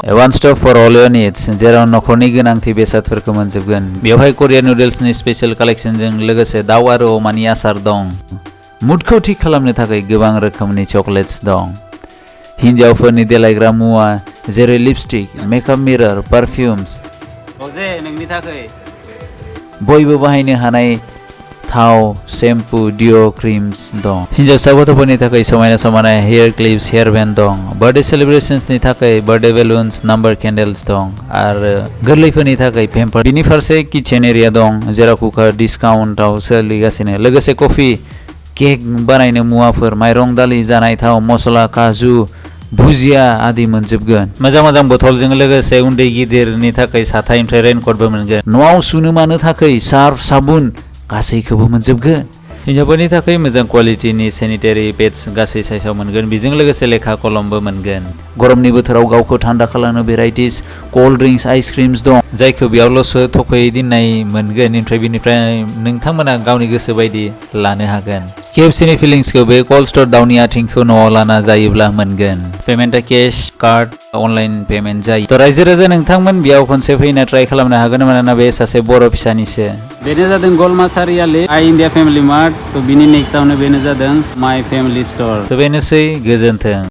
One stop for all your needs. जेराव नखरनि गोनांथि बेसादफोरखौ मोनजोबगोन। बेवहाय कोरियान नुडल्सनि स्पेशल कालेक्शनजों लोगोसे दाउ आरो अमानि आसार दं। मुडखौ थिक खालामनो थाखाय गोबां रोखोमनि चकलेट्स दं। हिन्जावफोरनि देलायग्रा मुवा जेरै लिपस्टिक, मेकआप मिरर, पारफ्यूम्स। रजे नोंनि थाखाय बयबो बाहायनो हानाय थाव, शैम्पू, डिओ, क्रीम्स दं। हिन्जावसा गथ'फोरनि थाखाय समायना समायना हेयर क्लिप्स, हेयर बेन्ड दं। बार्थडे सेलिब्रेशन्सनि थाखाय बार्थडे बेलुन्स, नाम्बार केन्डेल्स दं आरो गोरलैफोरनि थाखाय पेम्पार। बिनि फारसे किचेन एरिया दं जेराव कुकार डिस्काउन्टआव सोलिगासिनो। लोगोसे कफि, केक बानायनो मुवाफोर, माइरं, दालि, जानाय थाव, मस्ला, काजु, भुजिया आदि मोनजोबगोन। मोजां बथलजों लोगोसे उन्दै गिदिरनि थाखाय साथानिफ्राय रेनकटबो मोनगोन। न'आव सुनो मानो थाखाय सार्फ, साबुन गासैखौबो मोनजोबगोन। हिन्जावफोरनि थाखाय मोजां क्वालिटिनि सेनिटारि पेड्स गासै साइजआव मोनगोन। बेजों लोगोसे लेखा कलमबो मोनगोन। गरमनि बोथोराव गावखौ थान्दा खालामनो भेराइटिस कोल्ड ड्रिंक्स, आइसक्रिम्स दं जायखौ बेयावल'सो थखयै दोननाय मोनगोन। बेनिफ्राय नोंथांमोना गावनि गोसो बायदि लानो हागोन। KFCनि फिलिंसखौ बे कल्ड स्ट'र दाउनि आथिंखौ न'आव लाना जायोब्ला मोनगोन। पेमेन्टआ केश, कार्ड, अनलाइन पेमेन्ट जायो। थ' रायजो राजा नोंथांमोन बेयाव खनसे फैना ट्राइ खालामनो हागोन मानोना बे सासे बर' फिसानिसो। बेनो जादों गलमा सारियालि आइ इन्डिया फेमिलि मार्ट। थ' बिनि नेक्स्टआवनो बेनो जादों माइ फेमिलि स्ट'र। थ' बेनोसै, गोजोन्थों।